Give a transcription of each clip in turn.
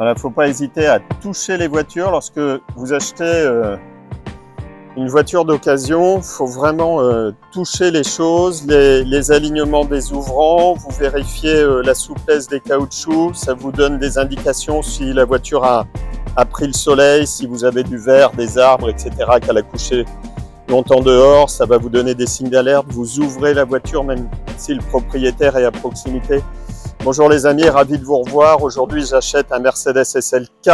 Voilà, faut pas hésiter à toucher les voitures lorsque vous achetez une voiture d'occasion. Faut vraiment toucher les choses, les alignements des ouvrants. Vous vérifiez la souplesse des caoutchoucs. Ça vous donne des indications si la voiture a pris le soleil, si vous avez du verre, des arbres, etc., qu'elle a couché longtemps dehors. Ça va vous donner des signes d'alerte. Vous ouvrez la voiture même si le propriétaire est à proximité. Bonjour les amis, ravi de vous revoir. Aujourd'hui, j'achète un Mercedes SLK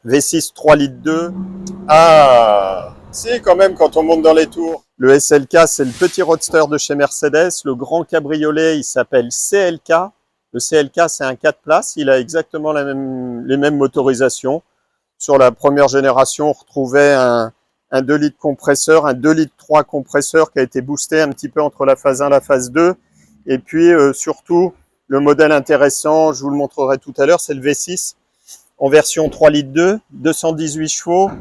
V6 3 litres 2. Ah, si quand même quand on monte dans les tours. Le SLK, c'est le petit roadster de chez Mercedes. Le grand cabriolet, il s'appelle CLK. Le CLK, c'est un 4 places. Il a exactement les mêmes motorisations. Sur la première génération, on retrouvait un 2 litres compresseur, un 2 litres 3 compresseur qui a été boosté un petit peu entre la phase 1 et la phase 2. Et puis surtout, le modèle intéressant, je vous le montrerai tout à l'heure, c'est le V6 en version 3 litres 2, 218 chevaux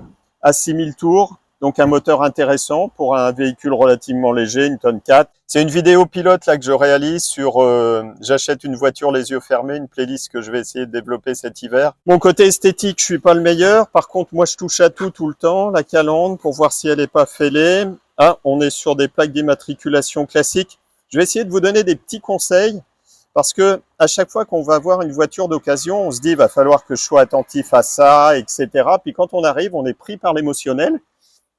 à 6000 tours. Donc un moteur intéressant pour un véhicule relativement léger, une tonne 4. C'est une vidéo pilote là que je réalise sur j'achète une voiture les yeux fermés, une playlist que je vais essayer de développer cet hiver. Mon côté esthétique, je suis pas le meilleur. Par contre, moi je touche à tout le temps. La calandre pour voir si elle n'est pas fêlée. Ah, on est sur des plaques d'immatriculation classiques. Je vais essayer de vous donner des petits conseils. Parce que à chaque fois qu'on va voir une voiture d'occasion, on se dit il va falloir que je sois attentif à ça, etc. Puis quand on arrive, on est pris par l'émotionnel.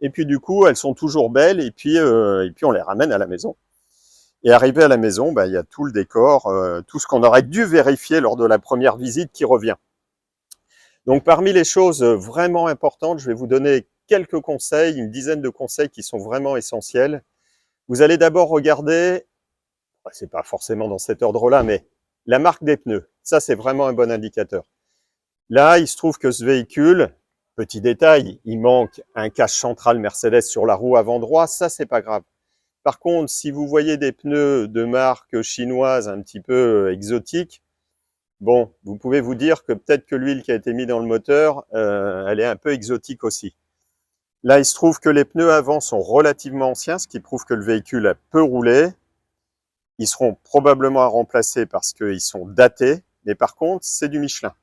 Et puis du coup, elles sont toujours belles. Et puis on les ramène à la maison. Et arrivé à la maison, il y a tout le décor, tout ce qu'on aurait dû vérifier lors de la première visite qui revient. Donc parmi les choses vraiment importantes, je vais vous donner quelques conseils, une dizaine de conseils qui sont vraiment essentiels. Vous allez d'abord regarder, c'est pas forcément dans cet ordre-là, mais la marque des pneus. Ça, c'est vraiment un bon indicateur. Là, il se trouve que ce véhicule, petit détail, il manque un cache central Mercedes sur la roue avant droit. Ça, c'est pas grave. Par contre, si vous voyez des pneus de marque chinoise un petit peu exotique, bon, vous pouvez vous dire que peut-être que l'huile qui a été mise dans le moteur, elle est un peu exotique aussi. Là, il se trouve que les pneus avant sont relativement anciens, ce qui prouve que le véhicule a peu roulé. Ils seront probablement à remplacer parce qu'ils sont datés, mais par contre, c'est du Michelin.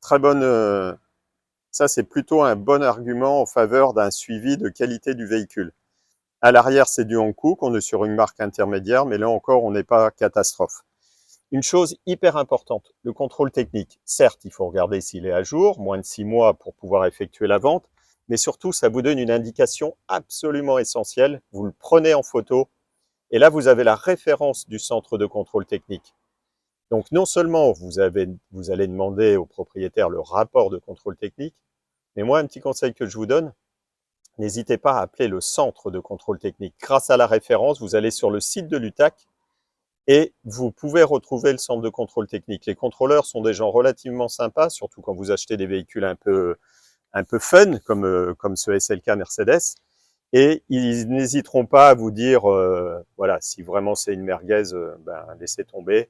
Très bonne. Ça, c'est plutôt un bon argument en faveur d'un suivi de qualité du véhicule. À l'arrière, c'est du Hankook, on est sur une marque intermédiaire, mais là encore, on n'est pas catastrophe. Une chose hyper importante, le contrôle technique. Certes, il faut regarder s'il est à jour, moins de 6 mois pour pouvoir effectuer la vente, mais surtout, ça vous donne une indication absolument essentielle. Vous le prenez en photo, et là, vous avez la référence du centre de contrôle technique. Donc, non seulement vous allez demander au propriétaire le rapport de contrôle technique, mais moi, un petit conseil que je vous donne, n'hésitez pas à appeler le centre de contrôle technique. Grâce à la référence, vous allez sur le site de l'UTAC et vous pouvez retrouver le centre de contrôle technique. Les contrôleurs sont des gens relativement sympas, surtout quand vous achetez des véhicules un peu fun, comme ce SLK Mercedes. Et ils n'hésiteront pas à vous dire, voilà, si vraiment c'est une merguez, laissez tomber.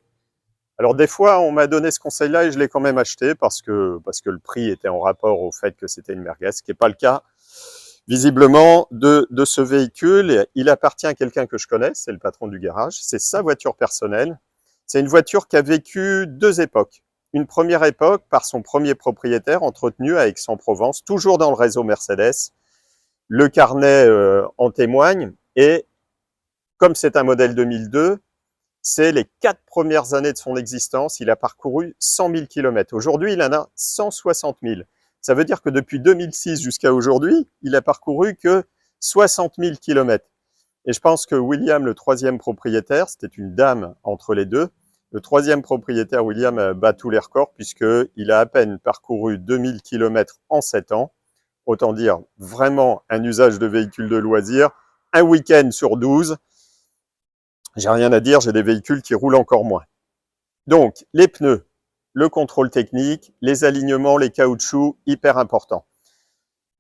Alors des fois, on m'a donné ce conseil-là et je l'ai quand même acheté parce que le prix était en rapport au fait que c'était une merguez, ce qui n'est pas le cas, visiblement, de ce véhicule. Il appartient à quelqu'un que je connais, c'est le patron du garage, c'est sa voiture personnelle. C'est une voiture qui a vécu 2 époques. Une première époque par son premier propriétaire, entretenu à Aix-en-Provence, toujours dans le réseau Mercedes. Le carnet en témoigne, et comme c'est un modèle 2002, c'est les 4 premières années de son existence, il a parcouru 100 000 km. Aujourd'hui, il en a 160 000. Ça veut dire que depuis 2006 jusqu'à aujourd'hui, il a parcouru que 60 000 km. Et je pense que William, le 3e propriétaire, c'était une dame entre les deux, le 3e propriétaire, William, bat tous les records puisqu'il a à peine parcouru 2000 km en 7 ans. Autant dire vraiment un usage de véhicule de loisir, un week-end sur 12. J'ai rien à dire, j'ai des véhicules qui roulent encore moins. Donc, les pneus, le contrôle technique, les alignements, les caoutchoucs, hyper important.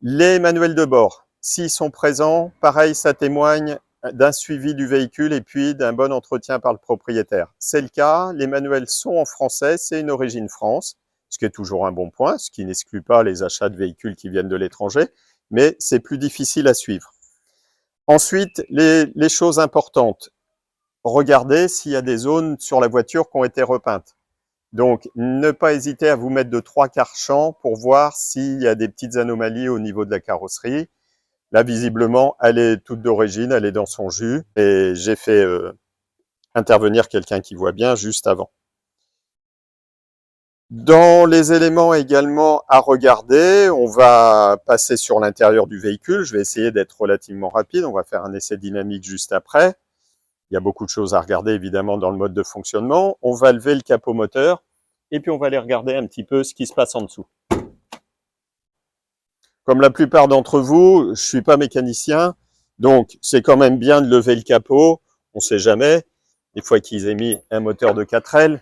Les manuels de bord, s'ils sont présents, pareil, ça témoigne d'un suivi du véhicule et puis d'un bon entretien par le propriétaire. C'est le cas, les manuels sont en français, c'est une origine France, ce qui est toujours un bon point, ce qui n'exclut pas les achats de véhicules qui viennent de l'étranger, mais c'est plus difficile à suivre. Ensuite, les choses importantes. Regardez s'il y a des zones sur la voiture qui ont été repeintes. Donc, ne pas hésiter à vous mettre de 3/4 champ pour voir s'il y a des petites anomalies au niveau de la carrosserie. Là, visiblement, elle est toute d'origine, elle est dans son jus. Et j'ai fait intervenir quelqu'un qui voit bien juste avant. Dans les éléments également à regarder, on va passer sur l'intérieur du véhicule. Je vais essayer d'être relativement rapide. On va faire un essai dynamique juste après. Il y a beaucoup de choses à regarder, évidemment, dans le mode de fonctionnement. On va lever le capot moteur et puis on va aller regarder un petit peu ce qui se passe en dessous. Comme la plupart d'entre vous, je ne suis pas mécanicien, donc c'est quand même bien de lever le capot. On ne sait jamais, des fois qu'ils aient mis un moteur de 4L.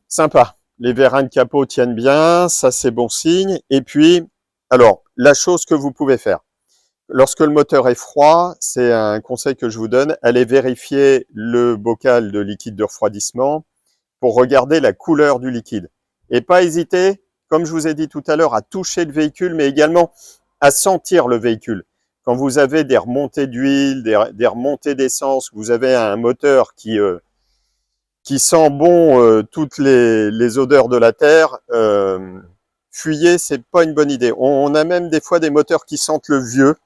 Sympa. Les vérins de capot tiennent bien, ça c'est bon signe. Et puis, alors, la chose que vous pouvez faire, lorsque le moteur est froid, c'est un conseil que je vous donne, allez vérifier le bocal de liquide de refroidissement pour regarder la couleur du liquide. Et pas hésiter, comme je vous ai dit tout à l'heure, à toucher le véhicule, mais également à sentir le véhicule. Quand vous avez des remontées d'huile, des remontées d'essence, vous avez un moteur qui sent bon toutes les odeurs de la terre, fuyez, c'est pas une bonne idée. On a même des fois des moteurs qui sentent le vieux,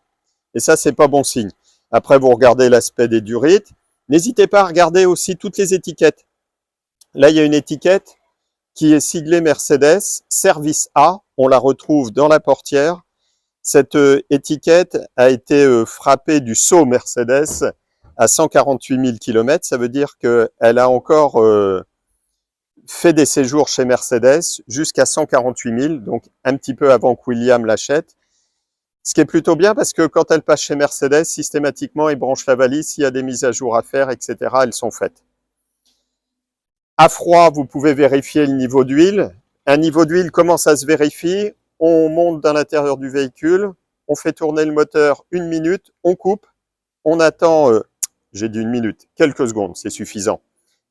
et ça, c'est pas bon signe. Après, vous regardez l'aspect des durites. N'hésitez pas à regarder aussi toutes les étiquettes. Là, il y a une étiquette qui est siglée Mercedes, service A, on la retrouve dans la portière. Cette étiquette a été frappée du sceau Mercedes à 148 000 km. Ça veut dire qu'elle a encore fait des séjours chez Mercedes jusqu'à 148 000, donc un petit peu avant que William l'achète. Ce qui est plutôt bien parce que quand elle passe chez Mercedes, systématiquement, ils branchent la valise, s'il y a des mises à jour à faire, etc., elles sont faites. À froid, vous pouvez vérifier le niveau d'huile. Un niveau d'huile, comment ça se vérifie? On monte dans l'intérieur du véhicule, on fait tourner le moteur 1 minute, on coupe, on attend, j'ai dit 1 minute, quelques secondes, c'est suffisant.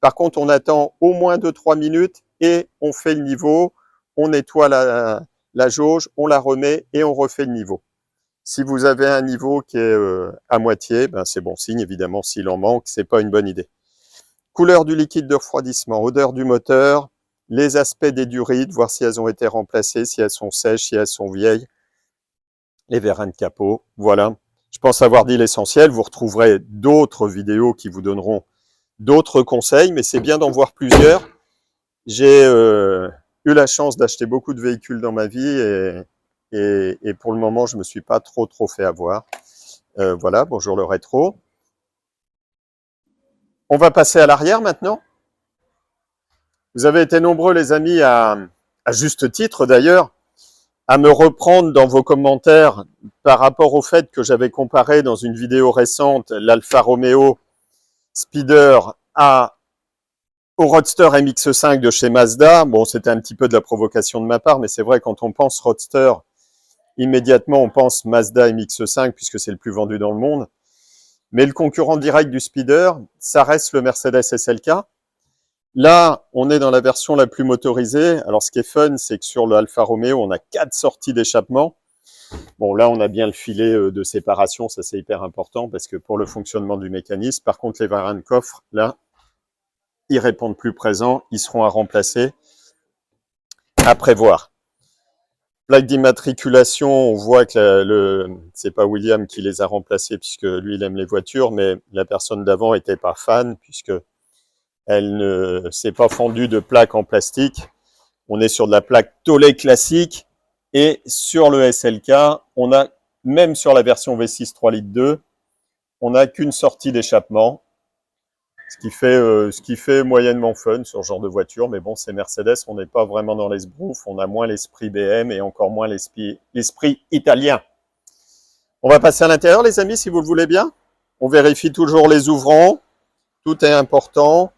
Par contre, on attend au moins 2-3 minutes et on fait le niveau, on nettoie la jauge, on la remet et on refait le niveau. Si vous avez un niveau qui est à moitié, ben c'est bon signe, évidemment, s'il en manque, c'est pas une bonne idée. Couleur du liquide de refroidissement, odeur du moteur, les aspects des durites, voir si elles ont été remplacées, si elles sont sèches, si elles sont vieilles, les vérins de capot, voilà. Je pense avoir dit l'essentiel, vous retrouverez d'autres vidéos qui vous donneront d'autres conseils, mais c'est bien d'en voir plusieurs. J'ai eu la chance d'acheter beaucoup de véhicules dans ma vie et pour le moment, je ne me suis pas trop fait avoir. Voilà, bonjour le rétro. On va passer à l'arrière maintenant. Vous avez été nombreux, les amis, à juste titre d'ailleurs, à me reprendre dans vos commentaires par rapport au fait que j'avais comparé dans une vidéo récente l'Alfa Romeo Speeder au Roadster MX-5 de chez Mazda. Bon, c'était un petit peu de la provocation de ma part, mais c'est vrai, quand on pense Roadster, immédiatement on pense Mazda MX-5 puisque c'est le plus vendu dans le monde. Mais le concurrent direct du Speeder, ça reste le Mercedes SLK. Là, on est dans la version la plus motorisée. Alors, ce qui est fun, c'est que sur le Alfa Romeo, on a 4 sorties d'échappement. Bon, là, on a bien le filet de séparation. Ça, c'est hyper important parce que pour le fonctionnement du mécanisme, par contre, les vérins de coffre, là, ils répondent plus présents. Ils seront à remplacer, à prévoir. Plaque d'immatriculation, on voit que c'est pas William qui les a remplacés puisque lui, il aime les voitures, mais la personne d'avant était pas fan puisque elle ne s'est pas fendue de plaque en plastique. On est sur de la plaque Tollet classique. Et sur le SLK, on a, même sur la version V6 3 litres 2, on n'a qu'une sortie d'échappement. Ce qui fait moyennement fun sur ce genre de voiture. Mais bon, c'est Mercedes, on n'est pas vraiment dans l'esbrouf. On a moins l'esprit BM et encore moins l'esprit italien. On va passer à l'intérieur, les amis, si vous le voulez bien. On vérifie toujours les ouvrants. Tout est important.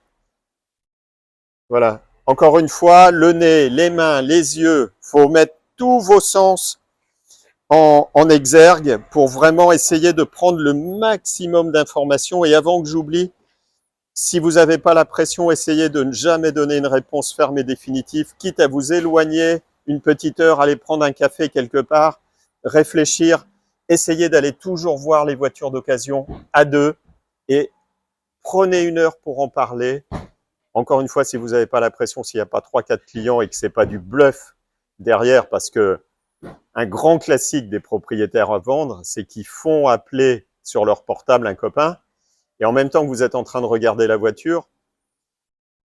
Voilà. Encore une fois, le nez, les mains, les yeux, il faut mettre tous vos sens en exergue pour vraiment essayer de prendre le maximum d'informations. Et avant que j'oublie, si vous n'avez pas la pression, essayez de ne jamais donner une réponse ferme et définitive, quitte à vous éloigner une petite heure, aller prendre un café quelque part, réfléchir, essayez d'aller toujours voir les voitures d'occasion à deux et prenez 1 heure pour en parler. Encore une fois, si vous n'avez pas la pression, s'il n'y a pas 3-4 clients et que ce n'est pas du bluff derrière, parce que un grand classique des propriétaires à vendre, c'est qu'ils font appeler sur leur portable un copain et en même temps que vous êtes en train de regarder la voiture,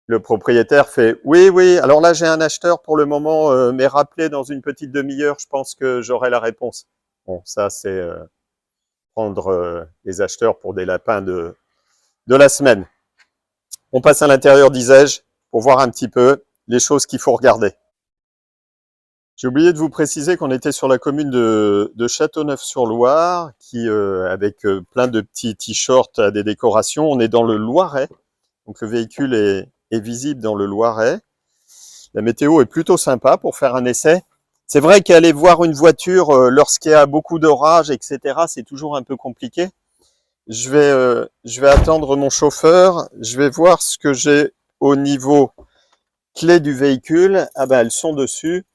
le propriétaire fait « Oui, oui, alors là j'ai un acheteur pour le moment, mais rappelez dans une petite demi-heure, je pense que j'aurai la réponse. » Bon, ça c'est prendre les acheteurs pour des lapins de la semaine. On passe à l'intérieur, disais-je, pour voir un petit peu les choses qu'il faut regarder. J'ai oublié de vous préciser qu'on était sur la commune de Châteauneuf-sur-Loire, qui avec plein de petits t-shirts à des décorations. On est dans le Loiret, donc le véhicule est visible dans le Loiret. La météo est plutôt sympa pour faire un essai. C'est vrai qu'aller voir une voiture lorsqu'il y a beaucoup d'orage, etc., c'est toujours un peu compliqué. Je vais attendre mon chauffeur, je vais voir ce que j'ai au niveau clé du véhicule. Ah ben, elles sont dessus.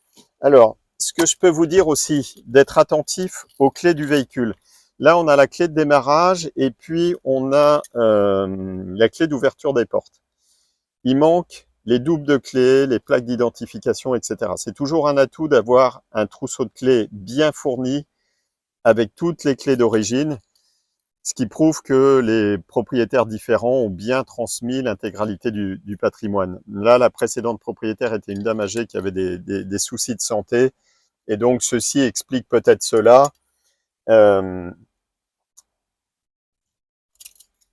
Alors, ce que je peux vous dire aussi, d'être attentif aux clés du véhicule. Là, on a la clé de démarrage et puis on a la clé d'ouverture des portes. Il manque les doubles de clés, les plaques d'identification, etc. C'est toujours un atout d'avoir un trousseau de clés bien fourni avec toutes les clés d'origine, ce qui prouve que les propriétaires différents ont bien transmis l'intégralité du patrimoine. Là, la précédente propriétaire était une dame âgée qui avait des soucis de santé, et donc ceci explique peut-être cela.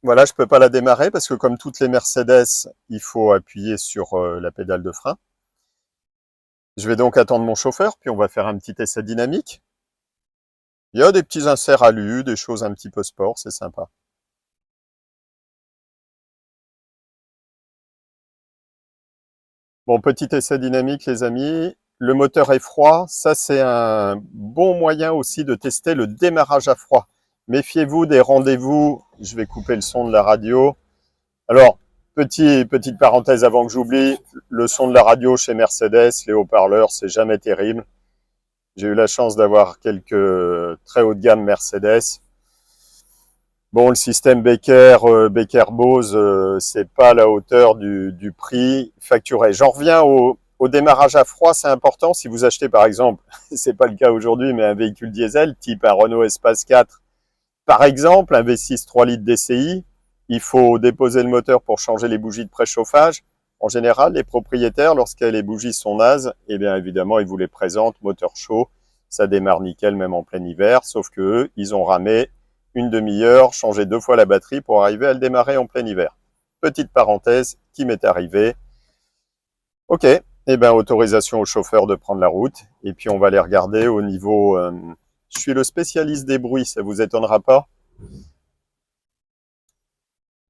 Voilà, je peux pas la démarrer parce que comme toutes les Mercedes, il faut appuyer sur la pédale de frein. Je vais donc attendre mon chauffeur, puis on va faire un petit essai dynamique. Il y a des petits inserts alu, des choses un petit peu sport, c'est sympa. Bon, petit essai dynamique, les amis. Le moteur est froid. Ça, c'est un bon moyen aussi de tester le démarrage à froid. Méfiez-vous des rendez-vous. Je vais couper le son de la radio. Alors, petite parenthèse avant que j'oublie. Le son de la radio chez Mercedes, les haut-parleurs, c'est jamais terrible. J'ai eu la chance d'avoir quelques très haut de gamme Mercedes. Bon, le système Becker, Bose, c'est pas à la hauteur du prix facturé. J'en reviens au démarrage à froid, c'est important. Si vous achetez par exemple, c'est pas le cas aujourd'hui, mais un véhicule diesel, type un Renault Espace 4, par exemple, un V6 3 litres DCI, il faut déposer le moteur pour changer les bougies de préchauffage. En général, les propriétaires, lorsque les bougies sont nazes, eh bien évidemment, ils vous les présentent, moteur chaud, ça démarre nickel même en plein hiver, sauf que eux, ils ont ramé une demi-heure, changé 2 fois la batterie pour arriver à le démarrer en plein hiver. Petite parenthèse qui m'est arrivée. Ok, eh bien autorisation au chauffeur de prendre la route, et puis on va les regarder au niveau... je suis le spécialiste des bruits, ça vous étonnera pas.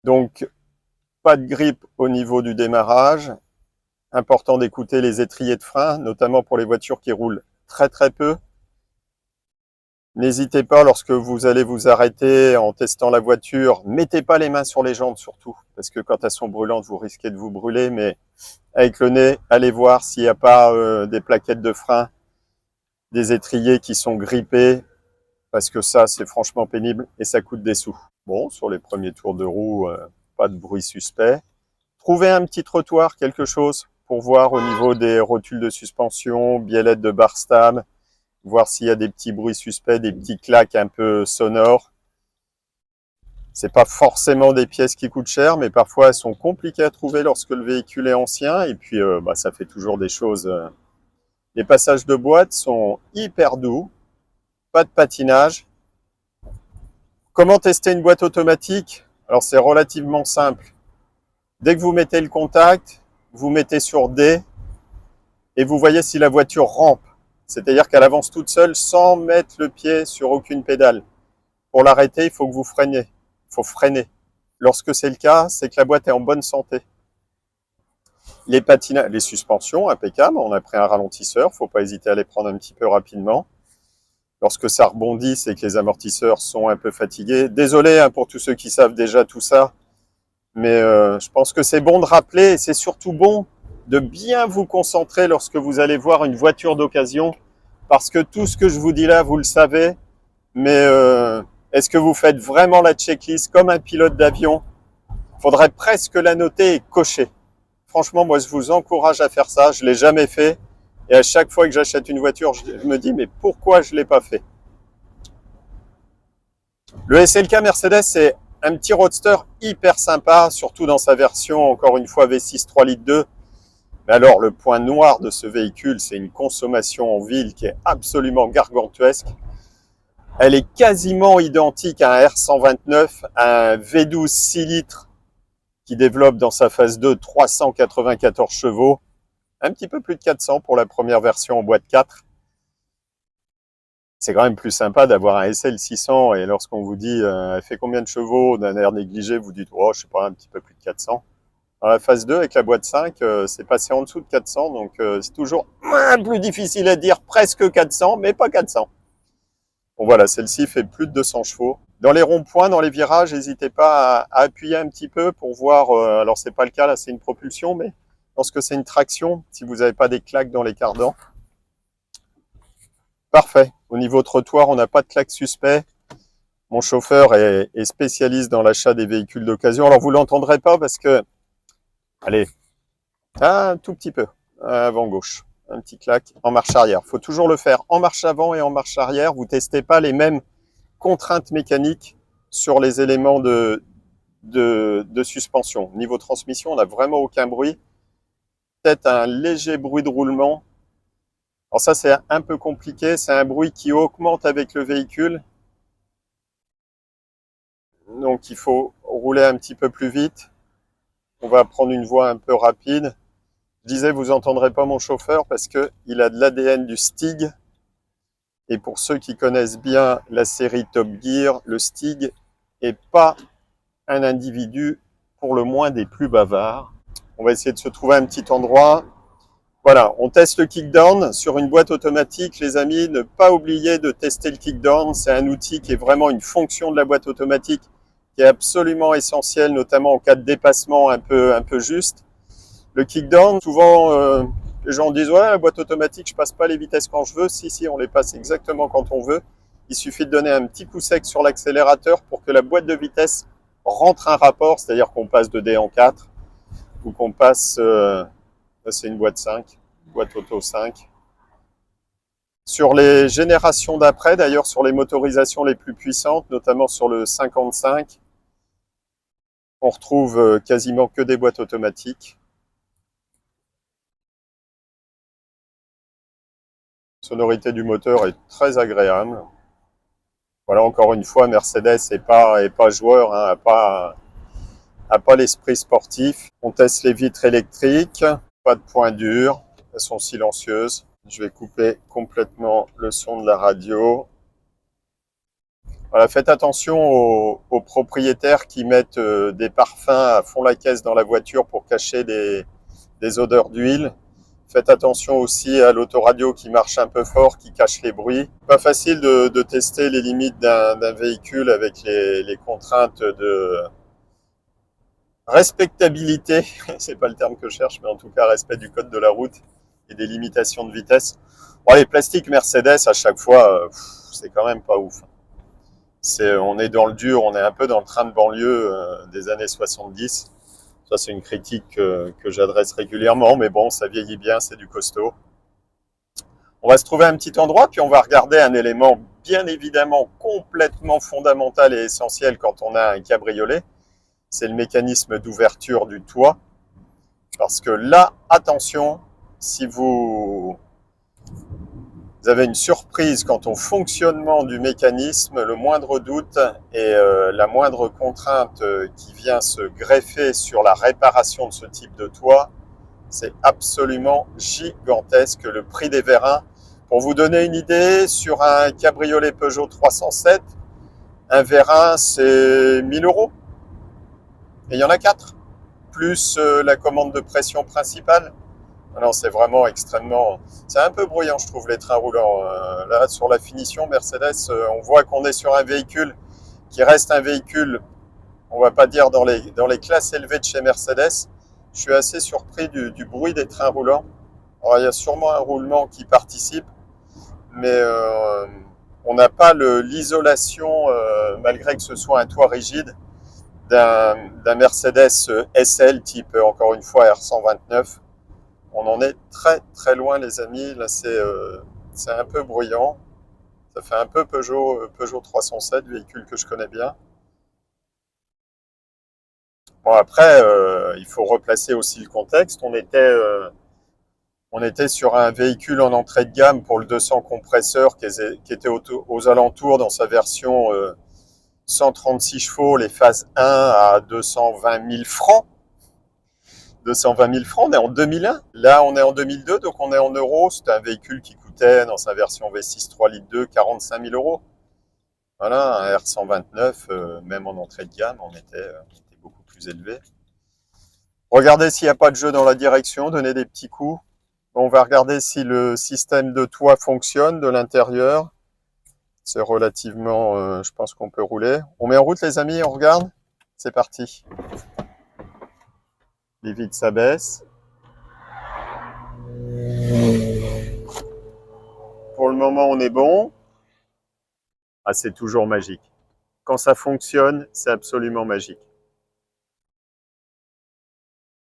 Donc, pas de grippe au niveau du démarrage. Important d'écouter les étriers de frein, notamment pour les voitures qui roulent très très peu. N'hésitez pas, lorsque vous allez vous arrêter en testant la voiture, mettez pas les mains sur les jantes surtout, parce que quand elles sont brûlantes, vous risquez de vous brûler, mais avec le nez, allez voir s'il n'y a pas des plaquettes de frein, des étriers qui sont grippés, parce que ça, c'est franchement pénible et ça coûte des sous. Bon, sur les premiers tours de roue, pas de bruit suspect. Trouvez un petit trottoir, quelque chose, pour voir au niveau des rotules de suspension, biellettes de bar stab, voir s'il y a des petits bruits suspects, des petits claques un peu sonores. C'est pas forcément des pièces qui coûtent cher, mais parfois elles sont compliquées à trouver lorsque le véhicule est ancien, et puis ça fait toujours des choses. Les passages de boîte sont hyper doux, pas de patinage. Comment tester une boîte automatique? Alors c'est relativement simple. Dès que vous mettez le contact, vous mettez sur D et vous voyez si la voiture rampe. C'est-à-dire qu'elle avance toute seule sans mettre le pied sur aucune pédale. Pour l'arrêter, il faut que vous freiniez. Il faut freiner. Lorsque c'est le cas, c'est que la boîte est en bonne santé. Les suspensions, impeccables. On a pris un ralentisseur. Il ne faut pas hésiter à les prendre un petit peu rapidement. Lorsque ça rebondit, c'est que les amortisseurs sont un peu fatigués. Désolé pour tous ceux qui savent déjà tout ça. Mais je pense que c'est bon de rappeler, et c'est surtout bon de bien vous concentrer lorsque vous allez voir une voiture d'occasion, parce que tout ce que je vous dis là, vous le savez, mais est-ce que vous faites vraiment la checklist comme un pilote d'avion? Il faudrait presque la noter et cocher. Franchement, moi, je vous encourage à faire ça. Je ne l'ai jamais fait. Et à chaque fois que j'achète une voiture, je me dis, mais pourquoi je ne l'ai pas fait? Le SLK Mercedes, c'est un petit roadster hyper sympa, surtout dans sa version, encore une fois, V6 3 litres 2. Mais alors, le point noir de ce véhicule, c'est une consommation en ville qui est absolument gargantuesque. Elle est quasiment identique à un R129, à un V12 6 litres qui développe dans sa phase 2 394 chevaux, un petit peu plus de 400 pour la première version en boîte 4. C'est quand même plus sympa d'avoir un SL 600 et lorsqu'on vous dit elle fait combien de chevaux d'un air négligé, vous dites oh, je sais pas, un petit peu plus de 400. Dans la phase 2 avec la boîte 5, c'est passé en dessous de 400, donc c'est toujours un plus difficile à dire, presque 400, mais pas 400. Bon voilà, celle-ci fait plus de 200 chevaux. Dans les ronds-points, dans les virages, n'hésitez pas à appuyer un petit peu pour voir, alors c'est pas le cas, là c'est une propulsion, mais lorsque c'est une traction, si vous n'avez pas des claques dans les cardans. Parfait. Au niveau trottoir, on n'a pas de claques suspect. Mon chauffeur est spécialiste dans l'achat des véhicules d'occasion. Alors vous l'entendrez pas parce que, allez, un tout petit peu, avant gauche. Un petit claque en marche arrière. Il faut toujours le faire en marche avant et en marche arrière. Vous ne testez pas les mêmes contraintes mécaniques sur les éléments de suspension. Niveau transmission, on n'a vraiment aucun bruit. Peut-être un léger bruit de roulement. Alors ça, c'est un peu compliqué. C'est un bruit qui augmente avec le véhicule. Donc, il faut rouler un petit peu plus vite. On va prendre une voie un peu rapide. Je disais, vous n'entendrez pas mon chauffeur parce qu'il a de l'ADN du Stig. Et pour ceux qui connaissent bien la série Top Gear, le Stig n'est pas un individu pour le moins des plus bavards. On va essayer de se trouver un petit endroit. Voilà, on teste le kickdown sur une boîte automatique. Les amis, ne pas oublier de tester le kickdown. C'est un outil qui est vraiment une fonction de la boîte automatique qui est absolument essentielle, notamment en cas de dépassement un peu juste. Le kickdown, souvent, les gens disent « Ouais, la boîte automatique, je passe pas les vitesses quand je veux. » Si, on les passe exactement quand on veut. Il suffit de donner un petit coup sec sur l'accélérateur pour que la boîte de vitesse rentre un rapport, c'est-à-dire qu'on passe de D en 4 ou qu'on passe, c'est une boîte 5, boîte auto 5. Sur les générations d'après, d'ailleurs sur les motorisations les plus puissantes, notamment sur le 55, on retrouve quasiment que des boîtes automatiques. La sonorité du moteur est très agréable. Voilà, encore une fois, Mercedes n'est pas joueur, hein, n'a pas l'esprit sportif. On teste les vitres électriques, pas de points durs, elles sont silencieuses. Je vais couper complètement le son de la radio. Voilà, faites attention aux propriétaires qui mettent des parfums à fond la caisse dans la voiture pour cacher des odeurs d'huile. Faites attention aussi à l'autoradio qui marche un peu fort, qui cache les bruits. Pas facile de tester les limites d'un véhicule avec les contraintes de respectabilité. C'est pas le terme que je cherche, mais en tout cas respect du code de la route et des limitations de vitesse. Bon, les plastiques Mercedes à chaque fois, c'est quand même pas ouf. On est dans le dur, on est un peu dans le train de banlieue des années 70. Ça, c'est une critique que j'adresse régulièrement, mais bon, ça vieillit bien, c'est du costaud. On va se trouver un petit endroit, puis on va regarder un élément bien évidemment complètement fondamental et essentiel quand on a un cabriolet. C'est le mécanisme d'ouverture du toit. Parce que là, attention, si vous avez une surprise quant au fonctionnement du mécanisme, le moindre doute et la moindre contrainte qui vient se greffer sur la réparation de ce type de toit, c'est absolument gigantesque. Le prix des vérins, pour vous donner une idée, sur un cabriolet Peugeot 307, un vérin c'est 1000 €. Et il y en a 4, plus la commande de pression principale. Non, c'est vraiment extrêmement... C'est un peu bruyant, je trouve, les trains roulants. Là, sur la finition, Mercedes, on voit qu'on est sur un véhicule qui reste un véhicule, on va pas dire dans les classes élevées de chez Mercedes. Je suis assez surpris du bruit des trains roulants. Alors, il y a sûrement un roulement qui participe, mais on n'a pas l'isolation, malgré que ce soit un toit rigide, d'un Mercedes SL type, encore une fois, R129. On en est très très loin, les amis. Là, c'est un peu bruyant. Ça fait un peu Peugeot 307, véhicule que je connais bien. Bon, après, il faut replacer aussi le contexte. On était sur un véhicule en entrée de gamme pour le 200 compresseur qui était aux alentours dans sa version 136 chevaux, les phases 1 à 220 000 francs. 220 000 francs, on est en 2001. Là, on est en 2002, donc on est en euros. C'était un véhicule qui coûtait, dans sa version V6 3 litres 2, 45 000 euros. Voilà, un R129, même en entrée de gamme, on était beaucoup plus élevé. Regardez s'il n'y a pas de jeu dans la direction, donnez des petits coups. On va regarder si le système de toit fonctionne de l'intérieur. C'est relativement, je pense qu'on peut rouler. On met en route les amis, on regarde. C'est parti. Les vitres s'abaissent. Pour le moment, on est bon. Ah, c'est toujours magique. Quand ça fonctionne, c'est absolument magique.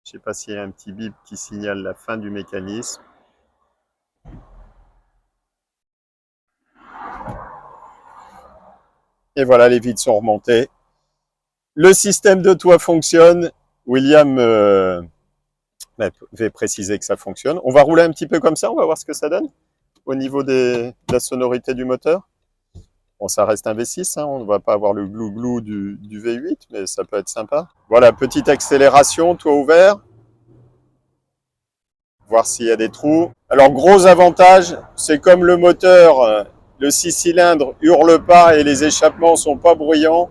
Je ne sais pas s'il y a un petit bip qui signale la fin du mécanisme. Et voilà, les vitres sont remontées. Le système de toit fonctionne. William va préciser que ça fonctionne. On va rouler un petit peu comme ça, on va voir ce que ça donne au niveau de la sonorité du moteur. Bon, ça reste un V6, hein, on ne va pas avoir le glou-glou du V8, mais ça peut être sympa. Voilà, petite accélération, toit ouvert. Voir s'il y a des trous. Alors, gros avantage, c'est comme le moteur, le 6 cylindres hurle pas et les échappements sont pas bruyants,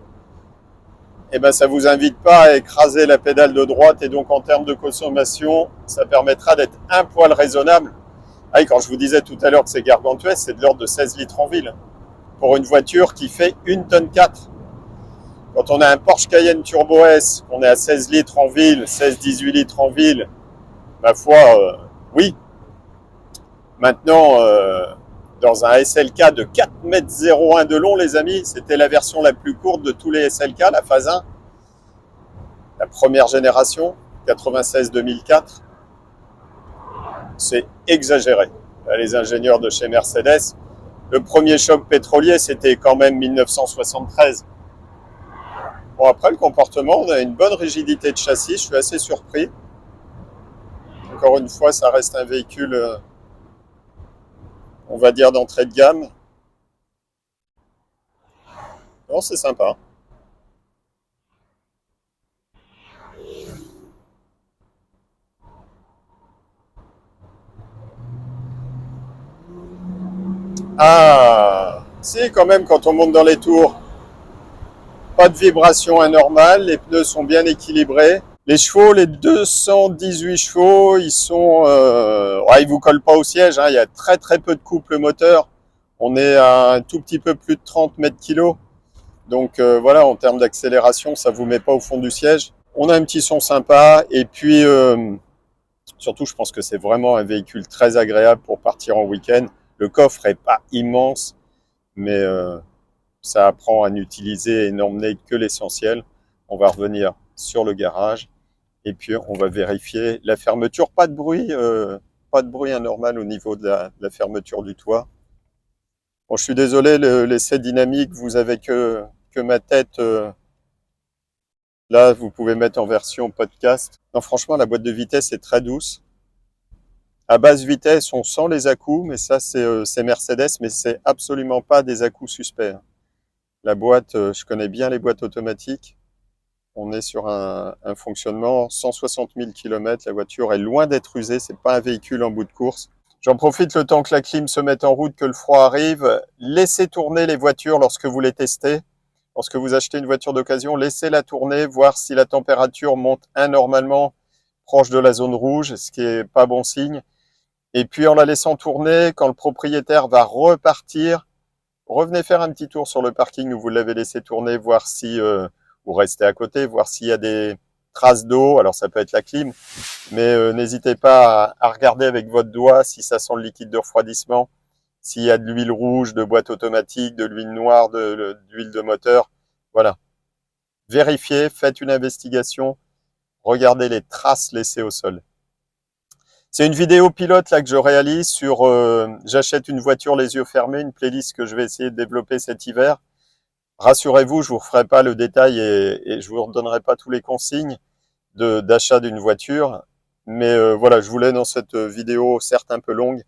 et ben ça vous invite pas à écraser la pédale de droite, et donc en termes de consommation, ça permettra d'être un poil raisonnable. Ah, et quand je vous disais tout à l'heure que c'est gargantuesque, c'est de l'ordre de 16 litres en ville. Pour une voiture qui fait 1 tonne 4. Quand on a un Porsche Cayenne Turbo S, on est à 16 litres en ville, 16-18 litres en ville, ma foi, oui. Maintenant, dans un SLK de 4,01 m de long, les amis, c'était la version la plus courte de tous les SLK, la phase 1, la première génération, 96-2004. C'est exagéré. Les ingénieurs de chez Mercedes, le premier choc pétrolier, c'était quand même 1973. Bon, après, le comportement, on a une bonne rigidité de châssis, je suis assez surpris. Encore une fois, ça reste un véhicule, on va dire, d'entrée de gamme. Non, c'est sympa. Ah, si, quand même, quand on monte dans les tours, pas de vibration anormale, les pneus sont bien équilibrés. Les chevaux, les 218 chevaux, ils sont, ils vous collent pas au siège, hein, il y a très très peu de couple moteur. On est à un tout petit peu plus de 30 mètres kg. Donc voilà, en termes d'accélération, ça vous met pas au fond du siège. On a un petit son sympa, et puis surtout, je pense que c'est vraiment un véhicule très agréable pour partir en week-end. Le coffre est pas immense, mais ça apprend à n'utiliser et n'emmener que l'essentiel. On va revenir sur le garage et puis on va vérifier la fermeture. Pas de bruit anormal au niveau de la fermeture du toit. Bon, je suis désolé, l'essai dynamique, vous avez que ma tête. Là, vous pouvez mettre en version podcast. Non, franchement, la boîte de vitesse est très douce. À basse vitesse, on sent les à-coups, mais ça, c'est Mercedes, mais c'est absolument pas des à-coups suspects. La boîte, je connais bien les boîtes automatiques. On est sur un fonctionnement 160 000 km. La voiture est loin d'être usée. C'est pas un véhicule en bout de course. J'en profite le temps que la clim se mette en route, que le froid arrive. Laissez tourner les voitures lorsque vous les testez. Lorsque vous achetez une voiture d'occasion, laissez-la tourner, voir si la température monte anormalement proche de la zone rouge, ce qui est pas bon signe. Et puis en la laissant tourner, quand le propriétaire va repartir, revenez faire un petit tour sur le parking où vous l'avez laissé tourner, voir si vous restez à côté, voir s'il y a des traces d'eau. Alors ça peut être la clim, mais n'hésitez pas à regarder avec votre doigt si ça sent le liquide de refroidissement, s'il y a de l'huile rouge, de boîte automatique, de l'huile noire, de l'huile de moteur. Voilà. vérifiez, faites une investigation, regardez les traces laissées au sol. C'est une vidéo pilote là que je réalise sur j'achète une voiture les yeux fermés, une playlist que je vais essayer de développer cet hiver. Rassurez-vous, je vous referai pas le détail et je vous redonnerai pas tous les consignes d'achat d'une voiture. Mais voilà, je voulais dans cette vidéo, certes un peu longue,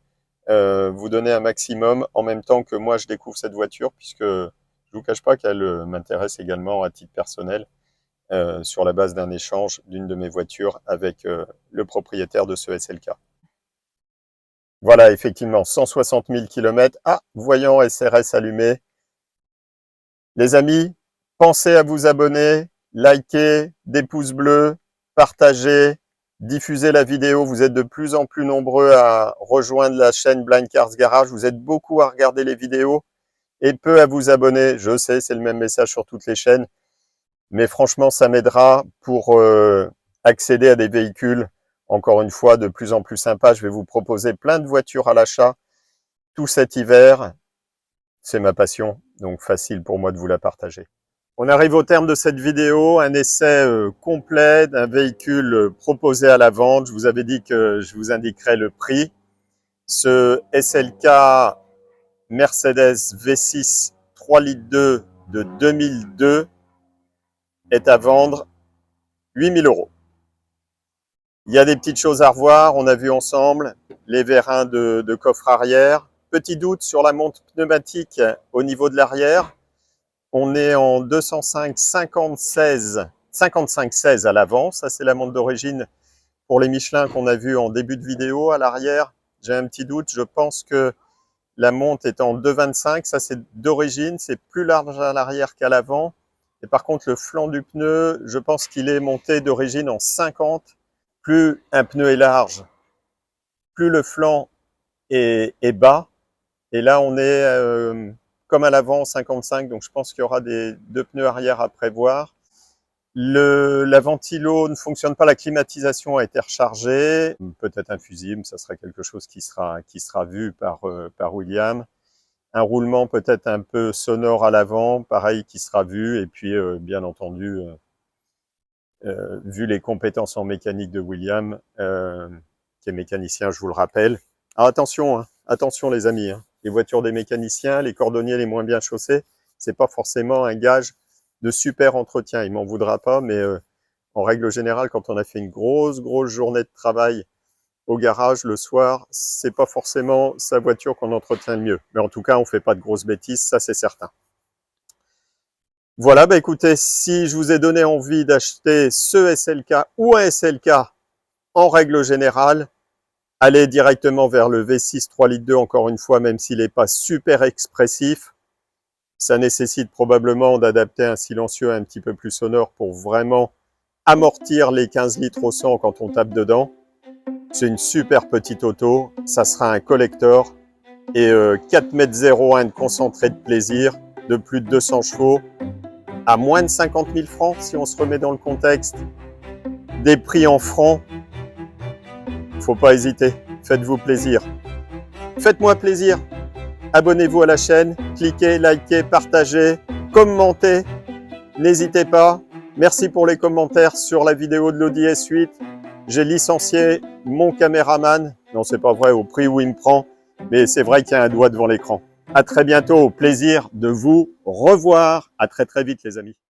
vous donner un maximum en même temps que moi je découvre cette voiture, puisque je vous cache pas qu'elle m'intéresse également à titre personnel, sur la base d'un échange d'une de mes voitures avec le propriétaire de ce SLK. Voilà, effectivement, 160 000 km. Ah, voyant SRS allumé. Les amis, pensez à vous abonner, liker, des pouces bleus, partager, diffuser la vidéo. Vous êtes de plus en plus nombreux à rejoindre la chaîne Blind Cars Garage. Vous êtes beaucoup à regarder les vidéos et peu à vous abonner. Je sais, c'est le même message sur toutes les chaînes. Mais franchement, ça m'aidera pour accéder à des véhicules, encore une fois, de plus en plus sympas. Je vais vous proposer plein de voitures à l'achat tout cet hiver. C'est ma passion, donc facile pour moi de vous la partager. On arrive au terme de cette vidéo, un essai complet d'un véhicule proposé à la vente. Je vous avais dit que je vous indiquerai le prix. Ce SLK Mercedes V6 3 litres 2 de 2002 est à vendre 8 000 €. Il y a des petites choses à revoir, on a vu ensemble les vérins de coffre arrière. Petit doute sur la montre pneumatique au niveau de l'arrière. On est en 55-16 à l'avant. Ça, c'est la montre d'origine pour les Michelin qu'on a vu en début de vidéo. À l'arrière, j'ai un petit doute. Je pense que la montre est en 2,25. Ça, c'est d'origine. C'est plus large à l'arrière qu'à l'avant. Et par contre, le flanc du pneu, je pense qu'il est monté d'origine en 50. Plus un pneu est large, plus le flanc est bas. Et là, on est comme à l'avant, 55. Donc, je pense qu'il y aura deux pneus arrière à prévoir. La ventilo ne fonctionne pas. La climatisation a été rechargée. Peut-être un fusible, ça sera quelque chose qui sera vu par William. Un roulement peut-être un peu sonore à l'avant, pareil, qui sera vu. Et puis, bien entendu, vu les compétences en mécanique de William, qui est mécanicien, je vous le rappelle. Alors attention, hein, attention les amis, hein. Les voitures des mécaniciens, les cordonniers les moins bien chaussés, c'est pas forcément un gage de super entretien. Il m'en voudra pas, mais en règle générale, quand on a fait une grosse journée de travail au garage le soir, c'est pas forcément sa voiture qu'on entretient le mieux. Mais en tout cas, on fait pas de grosses bêtises, ça c'est certain. Voilà, bah écoutez, si je vous ai donné envie d'acheter ce SLK ou un SLK en règle générale, allez directement vers le V6 3 litres 2, encore une fois, même s'il n'est pas super expressif. Ça nécessite probablement d'adapter un silencieux un petit peu plus sonore pour vraiment amortir les 15 litres au 100 quand on tape dedans. C'est une super petite auto, ça sera un collector et 4,01 m de concentré de plaisir, de plus de 200 chevaux, à moins de 50 000 francs si on se remet dans le contexte. Des prix en francs, faut pas hésiter, faites-vous plaisir. Faites-moi plaisir, abonnez-vous à la chaîne, cliquez, likez, partagez, commentez, n'hésitez pas. Merci pour les commentaires sur la vidéo de l'Audi S8. J'ai licencié mon caméraman, non c'est pas vrai au prix où il me prend, mais c'est vrai qu'il y a un doigt devant l'écran. À très bientôt, au plaisir de vous revoir. À très vite les amis.